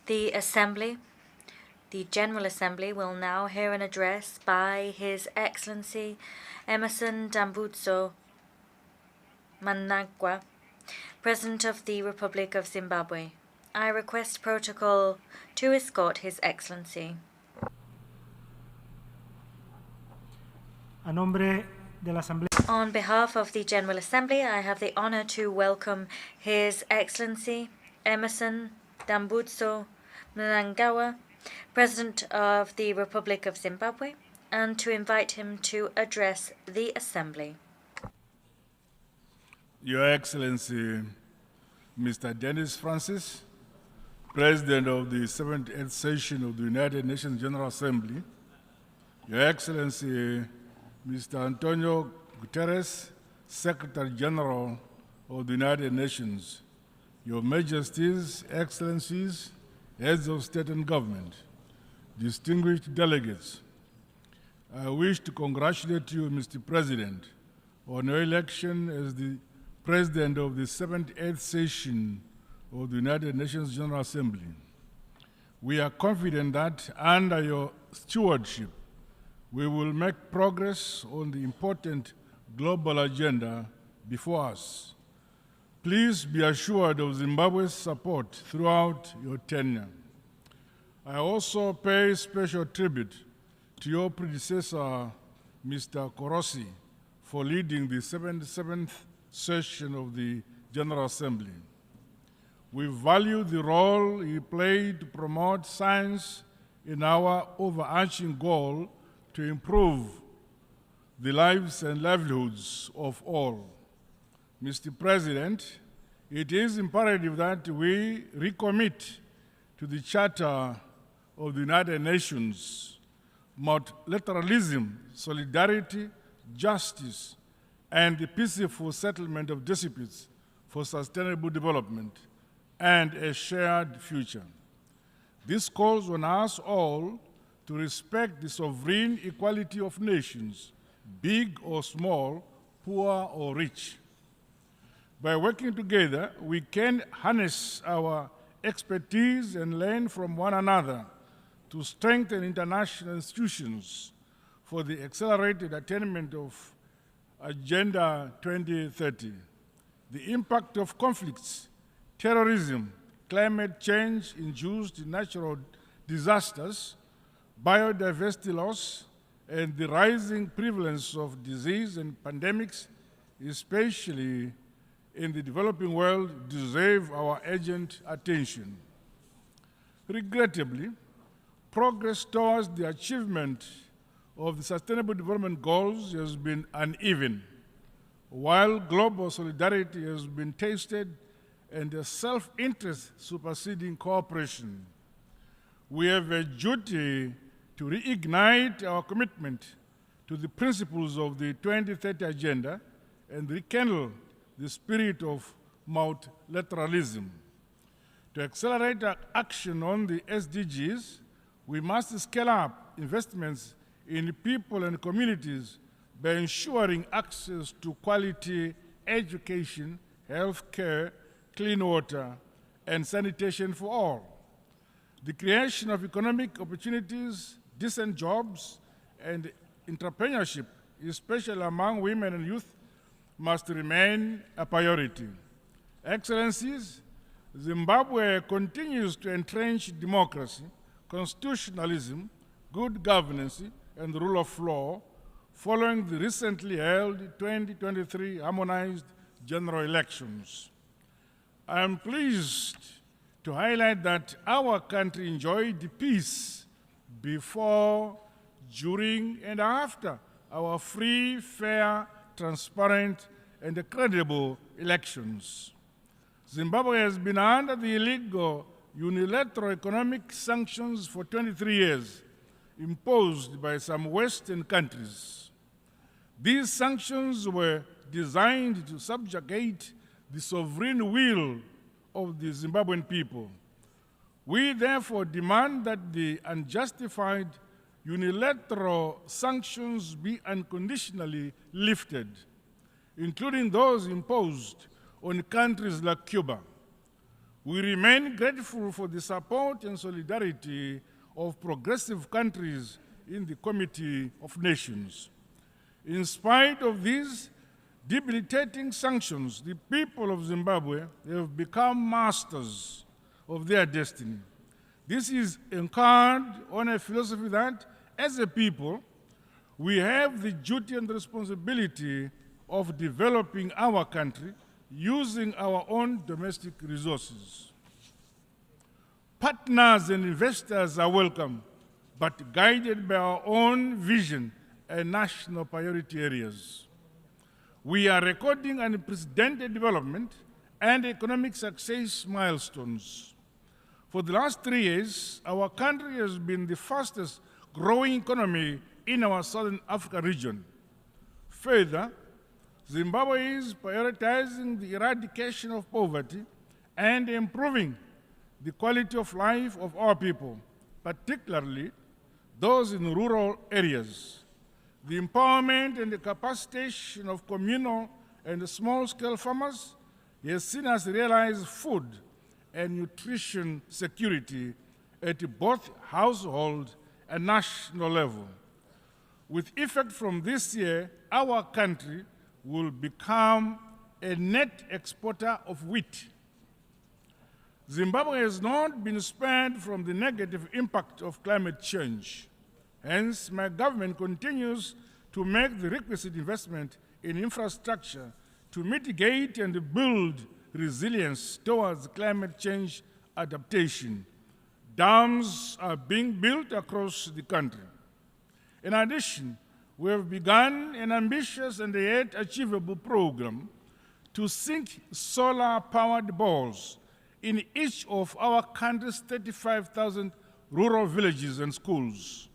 The Assembly, the General Assembly, will now hear an address by His Excellency Emerson Dambudzo Mnangagwa, President of the Republic of Zimbabwe. I request protocol to escort His Excellency. A nombre de la Asamblea. On behalf of the General Assembly, I have the honor to welcome His Excellency Emerson Dambudzo Mnangagwa, President of the Republic of Zimbabwe, and to invite him to address the Assembly. Your Excellency, Mr. Dennis Francis, President of the 78th Session of the United Nations General Assembly, Your Excellency, Mr. Antonio Guterres, Secretary General of the United Nations, Your Majesties, Excellencies, Heads of State and Government, distinguished delegates, I wish to congratulate you, Mr. President, on your election as the President of the 78th Session of the United Nations General Assembly. We are confident that under your stewardship, we will make progress on the important global agenda before us. Please be assured of Zimbabwe's support throughout your tenure. I also pay special tribute to your predecessor, Mr. Korosi, for leading the 77th session of the General Assembly. We value the role he played to promote science in our overarching goal to improve the lives and livelihoods of all. Mr. President, it is imperative that we recommit to the Charter of the United Nations, multilateralism, solidarity, justice, and the peaceful settlement of disputes for sustainable development and a shared future. This calls on us all to respect the sovereign equality of nations, big or small, poor or rich. By working together, we can harness our expertise and learn from one another to strengthen international institutions for the accelerated attainment of Agenda 2030. The impact of conflicts, terrorism, climate change-induced natural disasters, biodiversity loss, and the rising prevalence of disease and pandemics, especially in the developing world, deserve our urgent attention. Regrettably, progress towards the achievement of the Sustainable Development Goals has been uneven, while global solidarity has been tested and a self-interest superseding cooperation. We have a duty to reignite our commitment to the principles of the 2030 Agenda and rekindle the spirit of multilateralism. To accelerate our action on the SDGs, we must scale up investments in people and communities by ensuring access to quality education, health care, clean water, and sanitation for all. The creation of economic opportunities, decent jobs, and entrepreneurship, especially among women and youth, must remain a priority. Excellencies, Zimbabwe continues to entrench democracy, constitutionalism, good governance, and the rule of law following the recently held 2023 harmonized general elections. I am pleased to highlight that our country enjoyed peace before, during, and after our free, fair, transparent, and credible elections. Zimbabwe has been under the illegal unilateral economic sanctions for 23 years, imposed by some Western countries. These sanctions were designed to subjugate the sovereign will of the Zimbabwean people. We therefore demand that the unjustified unilateral sanctions be unconditionally lifted, including those imposed on countries like Cuba. We remain grateful for the support and solidarity of progressive countries in the Committee of Nations. In spite of these debilitating sanctions, the people of Zimbabwe have become masters of their destiny. This is anchored on a philosophy that, as a people, we have the duty and responsibility of developing our country using our own domestic resources. Partners and investors are welcome, but guided by our own vision and national priority areas. We are recording unprecedented development and economic success milestones. For the last 3 years, our country has been the fastest growing economy in our Southern Africa region. Further, Zimbabwe is prioritizing the eradication of poverty and improving the quality of life of our people, particularly those in rural areas. The empowerment and the capacitation of communal and small-scale farmers has seen us realize food and nutrition security at both household and national level. With effect from this year, our country will become a net exporter of wheat. Zimbabwe has not been spared from the negative impact of climate change. Hence, my government continues to make the requisite investment in infrastructure to mitigate and build resilience towards climate change adaptation. Dams are being built across the country. In addition, we have begun an ambitious and yet achievable program to sink solar-powered balls in each of our country's 35,000 rural villages and schools.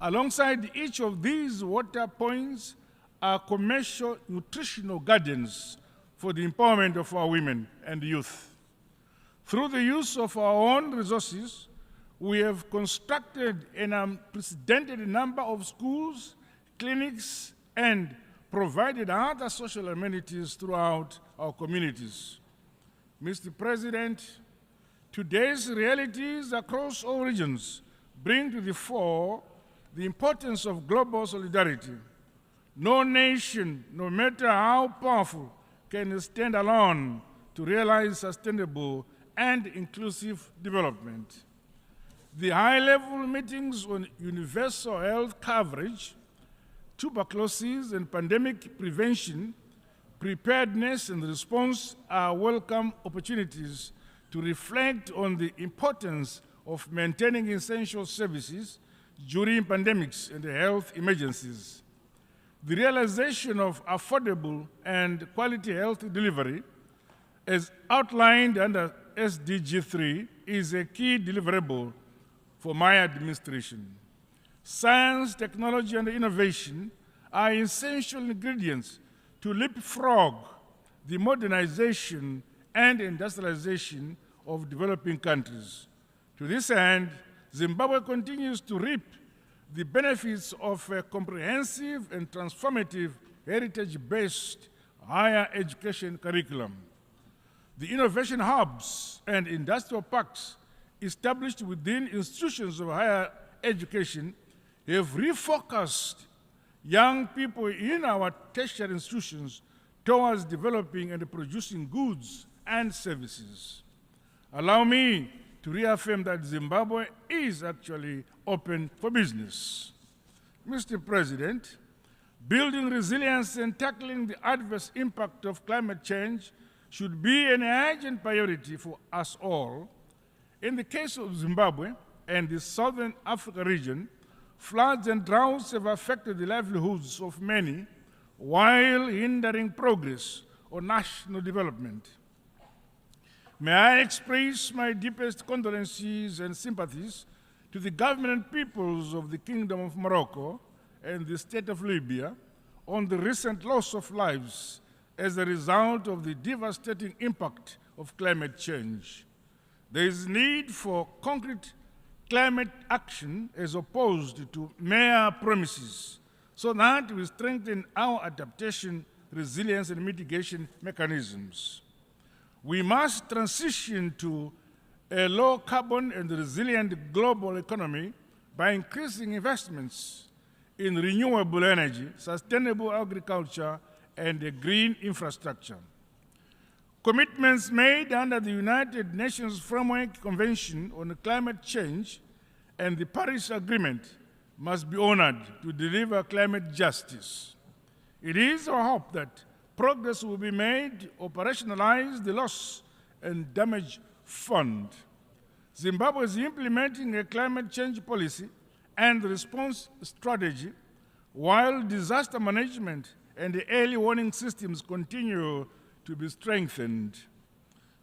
Alongside each of these water points are commercial nutritional gardens for the empowerment of our women and youth. Through the use of our own resources, we have constructed an unprecedented number of schools, clinics, and provided other social amenities throughout our communities. Mr. President, today's realities across all regions bring to the fore the importance of global solidarity. No nation, no matter how powerful, can stand alone to realize sustainable and inclusive development. The high-level meetings on universal health coverage, tuberculosis and pandemic prevention, preparedness and response are welcome opportunities to reflect on the importance of maintaining essential services during pandemics and health emergencies. The realization of affordable and quality health delivery, as outlined under SDG 3, is a key deliverable for my administration. Science, technology, and innovation are essential ingredients to leapfrog the modernization and industrialization of developing countries. To this end, Zimbabwe continues to reap the benefits of a comprehensive and transformative heritage-based higher education curriculum. The innovation hubs and industrial parks established within institutions of higher education have refocused young people in our tertiary institutions towards developing and producing goods and services. Allow me to reaffirm that Zimbabwe is actually open for business. Mr. President, building resilience and tackling the adverse impact of climate change should be an urgent priority for us all. In the case of Zimbabwe and the Southern Africa region, floods and droughts have affected the livelihoods of many while hindering progress on national development. May I express my deepest condolences and sympathies to the government and peoples of the Kingdom of Morocco and the state of Libya on the recent loss of lives as a result of the devastating impact of climate change. There is need for concrete climate action as opposed to mere promises, so that we strengthen our adaptation, resilience, and mitigation mechanisms. We must transition to a low carbon and resilient global economy by increasing investments in renewable energy, sustainable agriculture, and green infrastructure. Commitments made under the United Nations Framework Convention on Climate Change and the Paris Agreement must be honored to deliver climate justice. It is our hope that progress will be made to operationalize the loss and damage fund. Zimbabwe is implementing a climate change policy and response strategy, while disaster management and the early warning systems continue to be strengthened.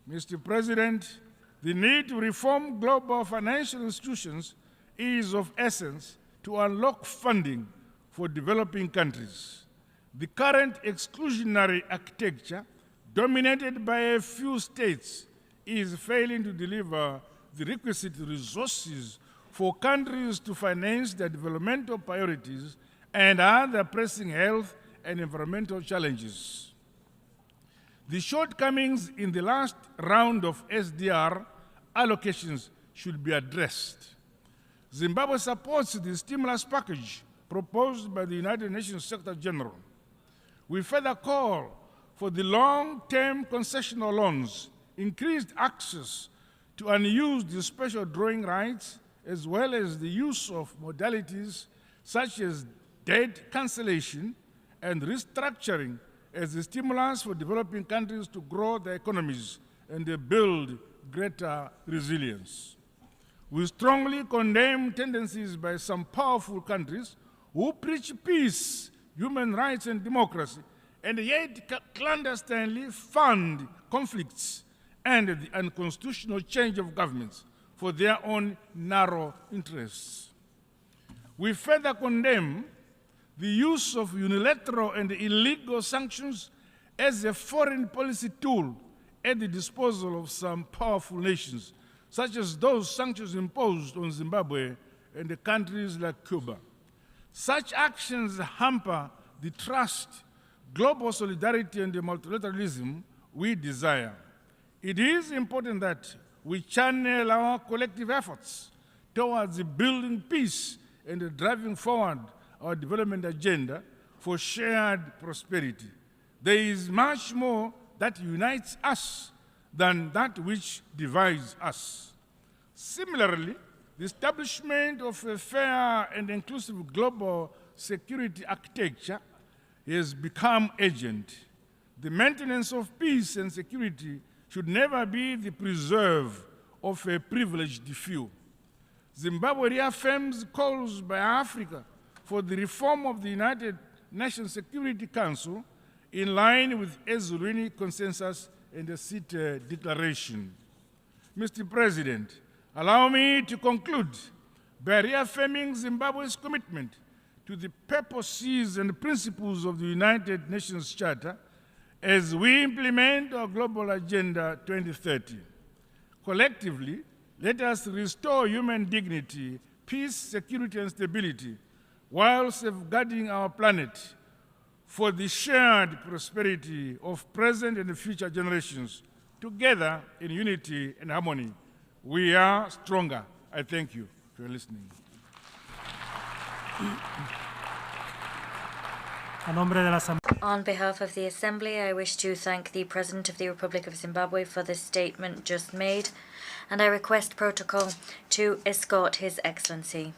Mr. President, the need to reform global financial institutions is of essence to unlock funding for developing countries. The current exclusionary architecture, dominated by a few states, is failing to deliver the requisite resources for countries to finance their developmental priorities and other pressing health and environmental challenges. The shortcomings in the last round of SDR allocations should be addressed. Zimbabwe supports the stimulus package proposed by the United Nations Secretary General. We further call for the long-term concessional loans, increased access to unused special drawing rights, as well as the use of modalities such as debt cancellation and restructuring as a stimulus for developing countries to grow their economies and build greater resilience. We strongly condemn tendencies by some powerful countries who preach peace, human rights, and democracy, and yet clandestinely fund conflicts and the unconstitutional change of governments for their own narrow interests. We further condemn the use of unilateral and illegal sanctions as a foreign policy tool at the disposal of some powerful nations, such as those sanctions imposed on Zimbabwe and the countries like Cuba. Such actions hamper the trust, global solidarity, and the multilateralism we desire. It is important that we channel our collective efforts towards building peace and driving forward our development agenda for shared prosperity. There is much more that unites us than that which divides us. Similarly, the establishment of a fair and inclusive global security architecture has become urgent. The maintenance of peace and security should never be the preserve of a privileged few. Zimbabwe reaffirms calls by Africa for the reform of the United Nations Security Council in line with Ezulwini Consensus and the CITE Declaration. Mr. President, allow me to conclude by reaffirming Zimbabwe's commitment to the purposes and principles of the United Nations Charter as we implement our Global Agenda 2030. Collectively, let us restore human dignity, peace, security, and stability, while safeguarding our planet for the shared prosperity of present and future generations. Together, in unity and harmony, we are stronger. I thank you for listening. On behalf of the Assembly, I wish to thank the President of the Republic of Zimbabwe for the statement just made, and I request protocol to escort His Excellency.